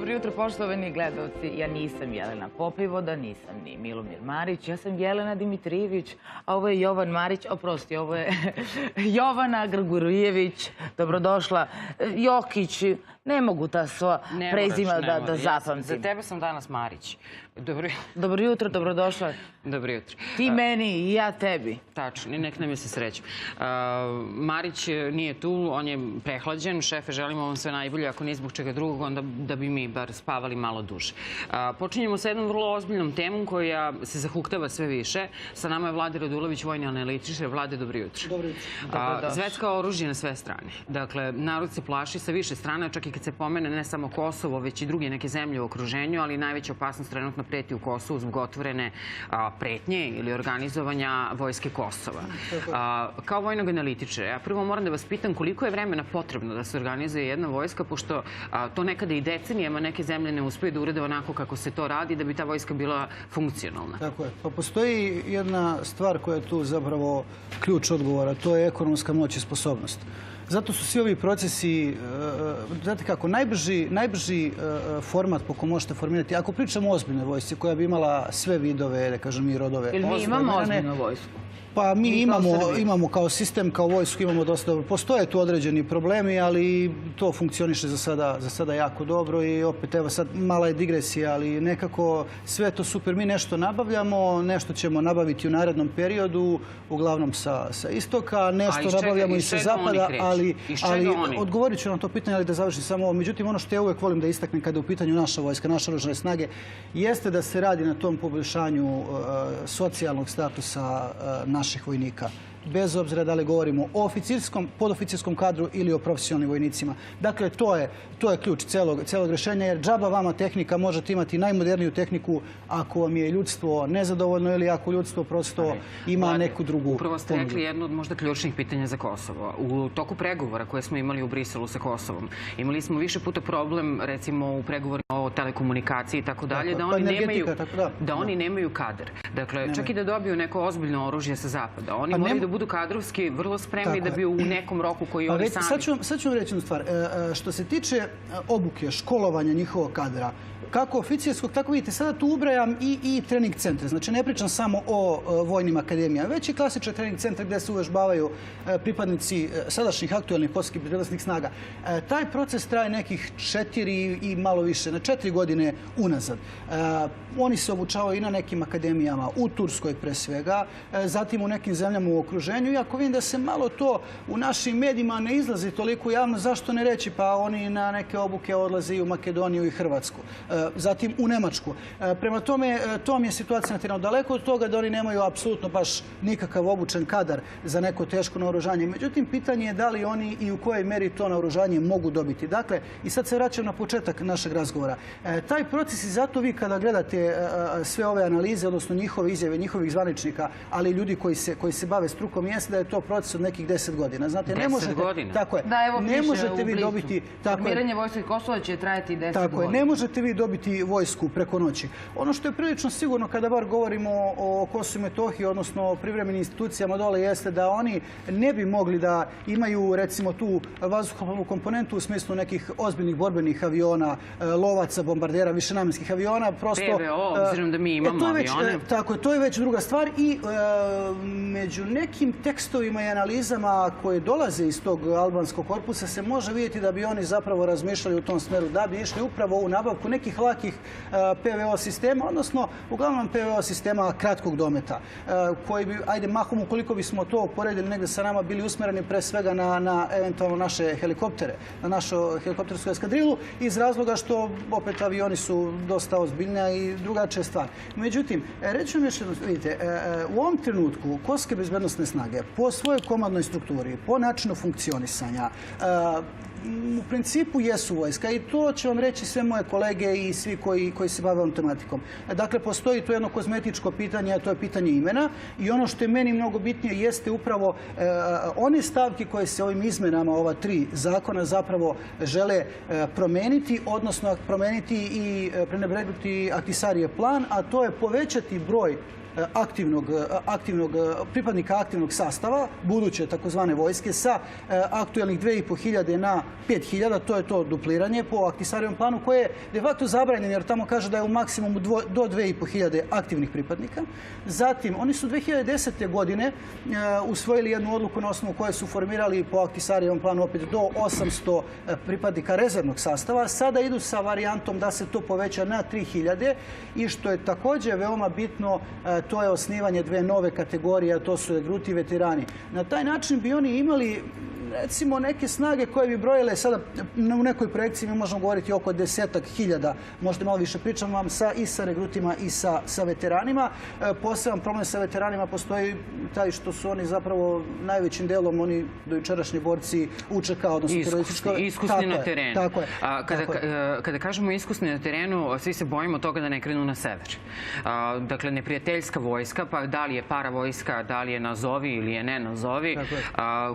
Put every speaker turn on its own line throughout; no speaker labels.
Dobro jutro, poštovani gledalci. Ja nisam Jelena Popivoda, nisam ni Milomir Marić, ja sam Jelena Dimitrijević, a ovo je Jovan Marić, oprosti, ovo je Jovana Grgurijević, dobrodošla, Jokić, ne mogu ta sva prezima da zapamtim.
Za tebe sam danas Marić.
Dobro jutro, dobrodošla.
Dobro jutro.
Ti meni i ja tebi.
Tačno, i nek nam je se srećem. Marić nije tu, on je prehlađen. Šefe, želimo vam sve najbolje, ako nije zbog čega drugog, onda da bi mi bar spavali malo duže. Počinjemo sa jednom vrlo ozbiljnom temom koja se zahuktava sve više. Sa nama je Vlade Radulović, vojni analitičar. Vlade, dobro jutro.
Dobro jutro.
Zvetska oružje na sve strane. Dakle, narod se plaši sa više strana, čak i kad se pomene ne samo Kosovo, već i druge neke zemlje u okruženju, ali najveća opasnost trenutno preti u Kosovu zbog otvorene pretnje ili organizovanja vojske Kosova. Kao vojnog analitičara, ja prvo moram da vas pitam koliko je vremena potrebno da se organizuje jedna vojska, pošto to nekada i decenijama neke zemlje ne uspeju da urede onako kako se to radi, da bi ta vojska bila funkcionalna.
Tako je. Pa postoji jedna stvar koja je tu zapravo ključ odgovora, to je ekonomska moć i sposobnost. Zato su svi ovi procesi, znate kako, najbrži format po kom možete formirati, ako pričamo o ozbiljnoj vojsci koja bi imala sve vidove, da kažem i rodove.
Ili mi imamo ozbiljnu vojsku?
Pa mi imamo kao sistem, kao vojsku imamo dosta dobro. Postoje tu određeni problemi, ali to funkcioniše za sada jako dobro i opet evo sad mala je digresija, ali nekako sve to super. Mi nešto nabavljamo, nešto ćemo nabaviti u narednom periodu, uglavnom sa istoka, nešto nabavljamo i sa zapada, ali odgovorit ću na to pitanje, ali da završim samo ovo. Međutim, ono što ja uvek volim da istaknem kada je u pitanju naša vojska, naše oružane snage, jeste da se radi na tom poboljšanju socijalnog statusa naših vojnika. Bez obzira da li govorimo o oficirskom, podoficirskom kadru ili o profesionalnim vojnicima. Dakle, to je ključ celog rješenja, jer džaba vama tehnika, možete imati najmoderniju tehniku ako vam je ljudstvo nezadovoljno ili ako ljudstvo prosto ima neku drugu ponudu.
Upravo ste rekli jedno od možda ključnih pitanja za Kosovo. U toku pregovora koje smo imali u Briselu sa Kosovom, imali smo više puta problem, recimo u pregovorima o telekomunikaciji i tako dalje, da oni nemaju kadar. Dakle, čak i da dobiju neko ozbiljno oružje sa zapada, oni moraju da budu kadrovski vrlo spremni da bi u nekom roku koji oni sami...
Sad ću vam reći jednu stvar. Što se tiče obuke, školovanja njihovog kadra, kako oficirskog, tako vidite, sada tu ubrajam i trening centre. Znači, ne pričam samo o vojnim akademijama, već i klasičan trening centar gdje se uvežbavaju pripadnici sadašnjih aktualnih kosovskih pripadničkih snaga. Taj proces traje nekih 4 i malo više, na 4 godine unazad. Oni se obučavaju i na nekim akademijama, u Turskoj pre svega, zatim u nekim zemljama u okruženju. Iako vidim da se malo to u našim medijima ne izlazi toliko javno, zašto ne reći? Pa oni na neke obuke odlaze i u Makedoniju i Hrvatsku. Zatim u Nemačku. Prema tome, to vam je situacija na terenu. Daleko od toga da oni nemaju apsolutno baš nikakav obučen kadar za neko teško naoružanje. Međutim, pitanje je da li oni i u kojoj meri to naoružanje mogu dobiti. Dakle, i sad se vraćam na početak našeg razgovora. Taj proces i zato vi kada gledate sve ove analize, odnosno njihove izjave, njihovih zvaničnika, ali ljudi koji se bave strukom, jeste da je to proces od nekih 10 godina. Znate,
10 godina?
Tako je. Ne možete vi dobiti...
Formiranje vojske Kosova će trajati 10 godina.
Tako je. Ne možete vi dobiti vojsku preko noći. Ono što je prilično sigurno kada bar govorimo o Kosovu i Metohiji, odnosno o privremenim institucijama dole, jeste da oni ne bi mogli da imaju, recimo, tu vazduhoplovnu komponentu u smislu nekih ozbiljnih borbenih aviona, lovaca, bombardera, višenamjenskih aviona.
PVO, obzirom da mi imamo avione.
Tako je, to je već druga stvar i među nekim tekstovima i analizama koje dolaze iz tog albanskog korpusa se može vidjeti da bi oni zapravo razmišljali u tom smeru, da bi išli upravo u nabavku nekih lakih PVO sistema, odnosno uglavnom PVO sistema kratkog dometa, koji bi, ajde, mahom ukoliko bismo to poredili negdje sa nama, bili usmjereni pre svega na eventualno naše helikoptere, na našu helikoptersku eskadrilu, iz razloga što opet avioni su dosta ozbiljnija i drugačija stvar. Međutim, reći vam još jedno, vidite, u ovom trenutku Kosovske bezbednosne snage po svojoj komandnoj strukturi, po načinu funkcionisanja, u principu jesu vojska i to će vam reći sve moje kolege i svi koji se bave ovom tematikom. Dakle, postoji to jedno kozmetičko pitanje, a to je pitanje imena i ono što je meni mnogo bitnije jeste upravo one stavke koje se ovim izmenama ova 3 zakona zapravo žele promeniti, odnosno promeniti i prenebregnuti Ahtisarijev plan, a to je povećati broj pripadnika aktivnog sastava, buduće takozvane vojske, sa aktuelnih 2500 na 5000, to je to dupliranje po Ahtisarijevom planu, koje je de facto zabranjeno, jer tamo kaže da je u maksimumu do 2500 aktivnih pripadnika. Zatim, oni su 2010. godine usvojili jednu odluku na osnovu koje su formirali po Ahtisarijevom planu opet do 800 pripadnika rezervnog sastava. Sada idu sa varijantom da se to poveća na 3000 i što je također veoma bitno, to je osnivanje dve nove kategorije, a to su regruti i veterani. Na taj način bi oni imali recimo neke snage koje bi brojile sada u nekoj projekciji, mi možemo govoriti oko 10.000, možda malo više pričam vam, i sa regrutima i sa veteranima. Poseban problem sa veteranima postoji taj što su oni zapravo najvećim delom oni dojučerašnji borci UČK, odnosno teroristička...
Iskusni na terenu.
Tako je.
Kada kažemo iskusni na terenu, svi se bojimo toga da ne krenu na sever. Dakle, neprijateljska vojska, pa da li je paravojska, da li je nazovi ili je ne nazovi.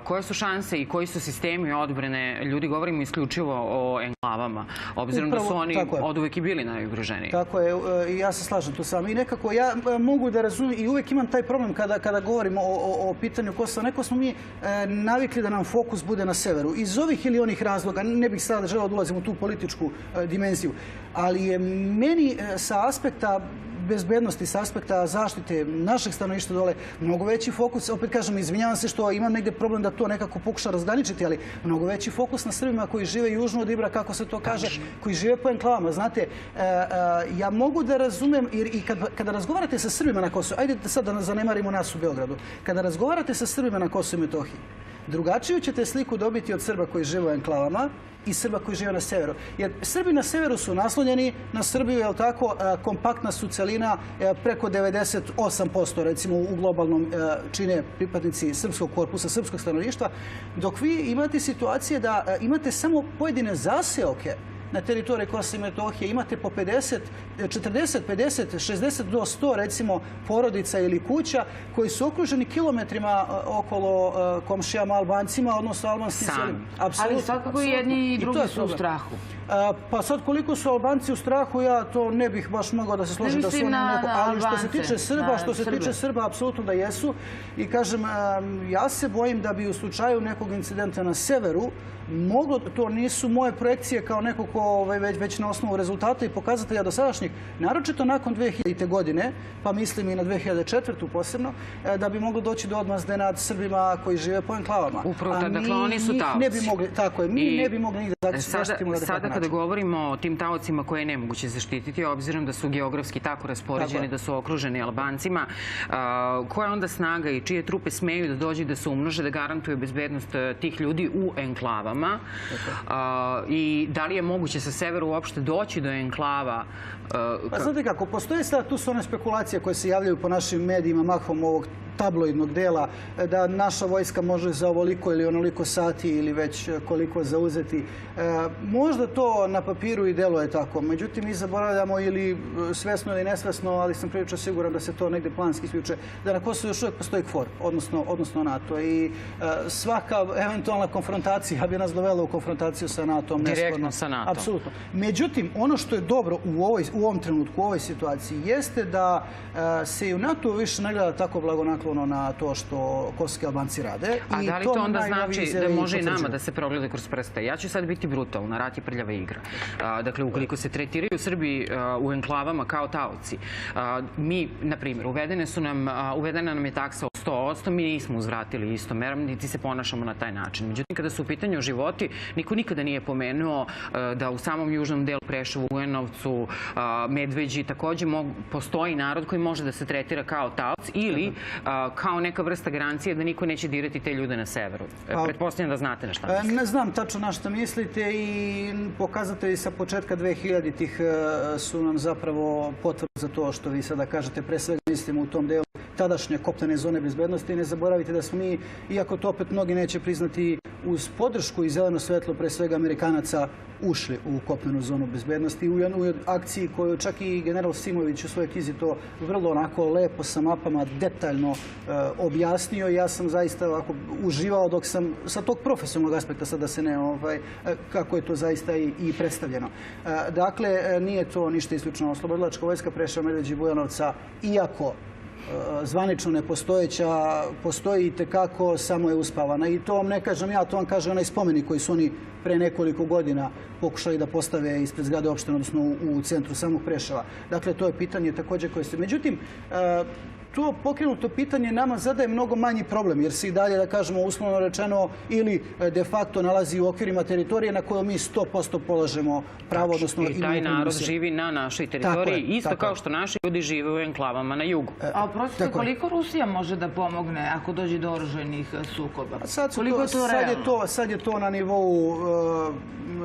Koje su šanse i koji su sistemi odbrane? Ljudi, govorimo isključivo o enklavama, obzirom da su oni oduvek i bili najugroženiji.
Tako je, i ja se slažem tu sam. I nekako ja mogu da razumijem i uvek imam taj problem kada govorimo o pitanju Kosova. Neko smo mi navikli da nam fokus bude na severu. Iz ovih ili onih razloga, ne bih sada želeo da ulazim u tu političku dimenziju, ali je meni sa aspekta bezbednosti, s aspekta zaštite našeg stanovništva dole, mnogo veći fokus, opet kažem, izvinjavam se što imam negdje problem da to nekako pokuša razgraničiti, ali mnogo veći fokus na Srbima koji žive južno od Ibra, kako se to kaže, koji žive po enklavama. Znate, ja mogu da razumem, i kada razgovarate sa Srbima na Kosovu, ajde sad da zanemarimo nas u Beogradu, kada razgovarate sa Srbima na Kosovu i Metohiji, drugačiju ćete sliku dobiti od Srba koji žive u enklavama i Srba koji žive na severu. Jer Srbi na severu su naslonjeni na Srbiju, je li tako, kompaktna su celina, preko 98%, recimo u globalnom čine pripadnici srpskog korpusa, srpskog stanovništva, dok vi imate situacije da imate samo pojedine zaseoke na teritoriji Kosova i Metohije, imate po 50, 40, 50, 60 do 100 recimo porodica ili kuća koji su okruženi kilometrima okolo komšijama Albancima, odnosno albanskim selima.
Ali svakako i jedni i drugi su u strahu.
Pa sad koliko su Albanci u strahu, ja to ne bih baš mogao da se složim da su oni neko... Ali što se tiče Srba, apsolutno da jesu. I kažem, ja se bojim da bi u slučaju nekog incidenta na severu moglo, to nisu moje projekcije kao neko ko već na osnovu rezultata i pokazatelja dosadašnjih, naročito nakon 2000. godine, pa mislim i na 2004. posebno, da bi moglo doći do odmazde nad Srbima koji žive po enklavama.
Upravo, dakle, oni su taoci.
Tako je, mi ne bi mogli nigde zaštitimo.
Sada kada govorimo o tim taocima koje je nemoguće zaštititi, obzirom da su geografski tako raspoređeni, da su okruženi Albancima, koja onda snaga i čije trupe smeju da dođu da se umnože, da garantuju bezbednost tih ljudi u enklavama? I da li je moguće sa severu uopšte doći do enklava?
Pa znate kako, postoje sad, tu su one spekulacije koje se javljaju po našim medijima, mahom ovog tabloidnog dela, da naša vojska može za ovoliko ili onoliko sati ili već koliko zauzeti. Možda to na papiru i deluje tako, međutim mi zaboravljamo ili svesno ili nesvesno, ali sam prilično siguran da se to negde planski isključuje, da na Kosovu još uvijek postoji KFOR, odnosno NATO. I svaka eventualna konfrontacija bi nas dovela u konfrontaciju sa NATO-om.
Direktno sa NATO-om.
Apsolutno. Međutim, ono što je dobro u ovom trenutku, u ovoj situaciji, jeste da se i u NATO više ne gleda tako blagonaklono na to što kosovski Albanci rade.
A da li to onda znači da može i nama da se progleda kroz prste? Ja ću sad biti brutalna, rat je prljava igra. Dakle, ukoliko se tretiraju Srbi u enklavama kao taoci, mi, na primjer, uvedena nam je taksa od 100%, mi nismo uzvratili istom merom, niti se ponašamo na taj način. Međutim, kada su u pitanju životi, niko nikada nije pomenuo da u samom južnom delu Preševu, Ujanovcu, Medveđi, također postoji narod koji može da se tretira kao taoc ili kao neka vrsta garancije da niko neće dirati te ljude na severu. Pretpostavljam da znate na šta mislite.
Ne znam tačno na šta mislite i pokazatelji sa početka 2000-ih su nam zapravo potvrda za to što vi sada kažete. Pre svega mislimo u tom delu tadašnje kopnene zone bezbednosti i ne zaboravite da smo mi, iako to opet mnogi neće priznati, uz podršku i zeleno svetlo pre svega Amerikanaca ušli u kopnenu zonu bezbednosti u jednoj akciji koju čak i general Simović u svojoj knjizi to vrlo onako lepo sa mapama detaljno objasnio. Ja sam zaista ovako uživao dok sam sa tog profesionalnog aspekta, sada se ne, kako je to zaista i predstavljeno. Dakle, nije to ništa isključno. Oslobodilačka vojska Preševa, Medveđe i Bujanovca, iako zvanično nepostojeća, postoji itekako, samo je uspavana. I to vam ne kažem ja, to vam kaže onaj spomenik koji su oni pre nekoliko godina pokušali da postave ispred zgrade opštine, odnosno u centru samog Preševa. Dakle, to je pitanje također koje se... Međutim, to pokrenuto pitanje nama zadaje mnogo manji problem, jer se i dalje, da kažemo, uslovno rečeno ili de facto nalazi u okvirima teritorije na kojoj mi 100% polažemo pravo, odnosno...
I taj narod živi na našoj teritoriji, isto kao što naši ljudi žive u enklavama na jugu.
A oprostite, koliko Rusija može da pomogne ako dođe do oružajnih sukoba? Koliko je to realno?
Sad je to na nivou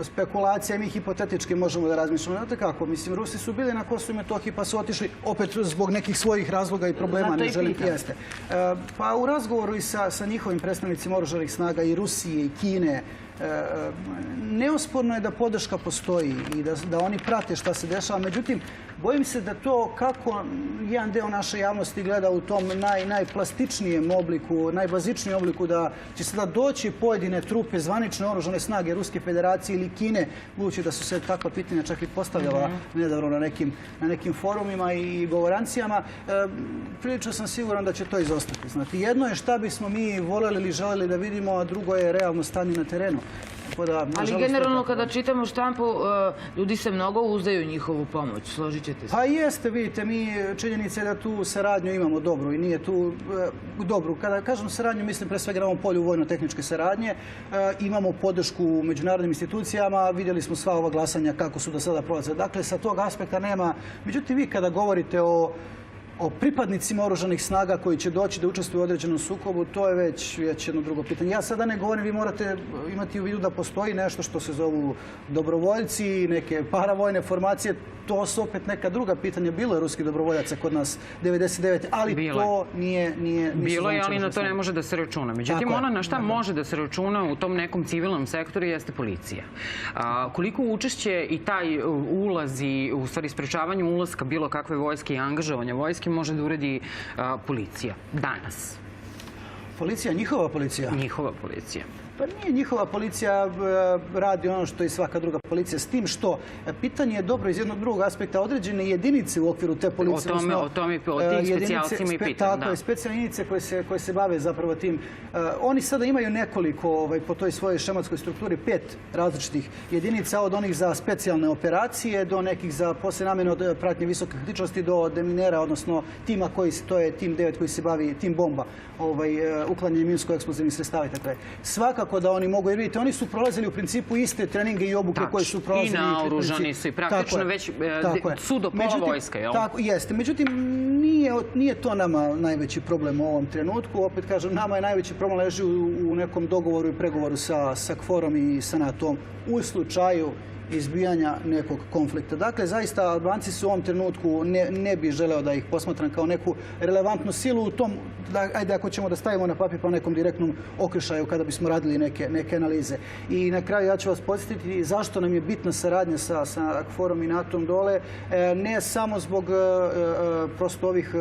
spekulacija, mi hipotetički možemo da razmišljamo. Znate kako, mislim, Rusi su bili na Kosovu i Metohiji pa su otišli opet zbog nekih svojih razloga i problema, ne želim jeste. Pa u razgovoru i sa njihovim predstavnicima oružanih snaga i Rusije i Kine, neosporno je da podrška postoji i da oni prate šta se dešava. Međutim, bojim se da to kako jedan deo naše javnosti gleda u tom najplastičnijem obliku, najbazičnijem obliku, da će sada doći pojedine trupe, zvanične oružane snage Ruske federacije ili Kine, budući da su se takva pitanja čak i postavljala nedavno na nekim forumima i govorancijama, prilično sam siguran da će to izostati. Znate, jedno je šta bismo mi voljeli ili želeli da vidimo, a drugo je realno stanje na terenu.
Ali generalno kada čitamo štampu, ljudi se mnogo uzdaju u njihovu pomoć, složit ćete se.
Pa jeste, vidite, mi činjenica je da tu saradnju imamo dobru i nije tu dobru. Kada kažem saradnju, mislim pre svega na ovom polju vojno-tehničke saradnje. Imamo podršku u međunarodnim institucijama, vidjeli smo sva ova glasanja kako su do sada prolazile. Dakle, sa tog aspekta nema. Međutim, vi kada govorite o pripadnicima oružanih snaga koji će doći da učestvuju u određenom sukobu, to je već jedno drugo pitanje. Ja sada ne govorim, vi morate imati u vidu da postoji nešto što se zovu dobrovoljci, neke paravojne formacije. To su opet neka druga pitanja. Bilo je ruskih dobrovoljaca kod nas 99. ali to nije...
Bilo je, ali na to ne može da se računa. Međutim, ono na šta može da se računa u tom nekom civilnom sektoru jeste policija. Koliko učešće i taj ulaz i u stvari sprečavanju ulaska bilo kakve vojske i angažovanja vojske može da uredi policija danas?
Policija, njihova policija?
Njihova policija.
Pa nije, njihova policija radi ono što i svaka druga policija, s tim što pitanje je dobro iz jednog drugog aspekta. Određene jedinice u okviru te policije,
o tim specijalcima i pitam,
tako je, specijalne jedinice koje se bave zapravo tim. Oni sada imaju nekoliko, po toj svojoj šematskoj strukturi, 5 različitih jedinica, od onih za specijalne operacije do nekih za posle namene od pratnje visoke kritičnosti do deminera, odnosno tima koji, to je tim 9 koji se bavi, tim bomba, uklanjanje minsko-eksplozivnih sredstava i tako je. Svakako da oni mogu, jer vidite, oni su prolazili u principu iste treninge i obuke koje su prolazili.
I naoružani su i praktično već su do pola vojska, jel?
Tako, jeste. Međutim, nije to nama najveći problem u ovom trenutku. Opet kažem, nama je najveći problem leži u nekom dogovoru i pregovoru sa KFOR-om i sa NATO-om u slučaju izbijanja nekog konflikta. Dakle, zaista, Albanci su u ovom trenutku, ne bi želeo da ih posmatram kao neku relevantnu silu u tom, ajde ako ćemo da stavimo na papir pa nekom direktnom okršaju kada bismo radili neke analize. I na kraju ja ću vas podsjetiti zašto nam je bitna saradnja sa KFOR-om i NATO-om dole, ne samo zbog prosto ovih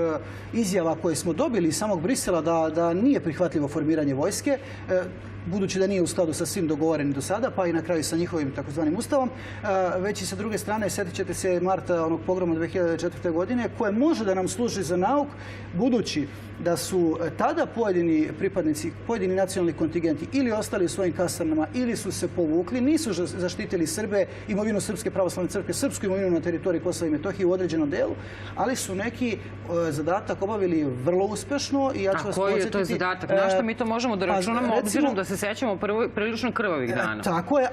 izjava koje smo dobili iz samog Brisela da nije prihvatljivo formiranje vojske, budući da nije u skladu sa svim dogovorenim do sada, pa i na kraju sa njihovim takozvanim ustavom, već i sa druge strane, sjetit ćete se marta onog pogroma 2004. godine, koje može da nam služi za nauk, budući da su tada pojedini pripadnici, pojedini nacionalni kontingenti ili ostali u svojim kasarnama ili su se povukli, nisu zaštitili Srbe, imovinu Srpske pravoslavne crkve, srpsku imovinu na teritoriji Kosova i Metohije u određenom delu, ali su neki zadatak obavili vrlo uspešno i ja ću vas podsjetiti...
A koji je to zadatak? Na što mi to možemo da računamo, obzirom da se sećamo prilično krvavih dana?
Tako je,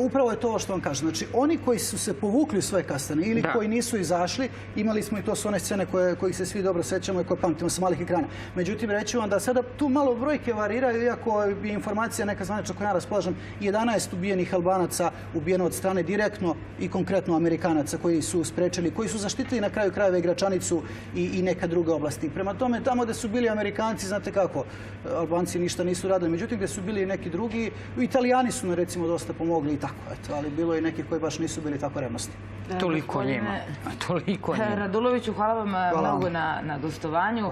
upravo je to što vam kažem. Znači, oni koji su se povukli u svoje kasarne ili koji nisu izašli, imali smo i to su one scene kojih se svi dobro sećamo i koje pamtimo sa malih ekrana. Međutim, reći vam da sada tu malo brojke variraju, iako je informacija neka zvanična koja ja raspolažem, 11 ubijenih Albanaca ubijeno od strane direktno i konkretno Amerikanaca koji su sprečili, koji su zaštitili na kraju krajeva i Gračanicu i neka druga oblasti. Prema tome, tamo gde su bili Amerikanci, znate kako, Albanci ništa nisu radili. Međutim, gde su bili neki drugi, Italijani su nam recimo dosta pomogli i tako, ali bilo je neki koji baš nisu bili tako revnosni.
Toliko njima.
Raduloviću, hvala vam mnogo na gostovanju.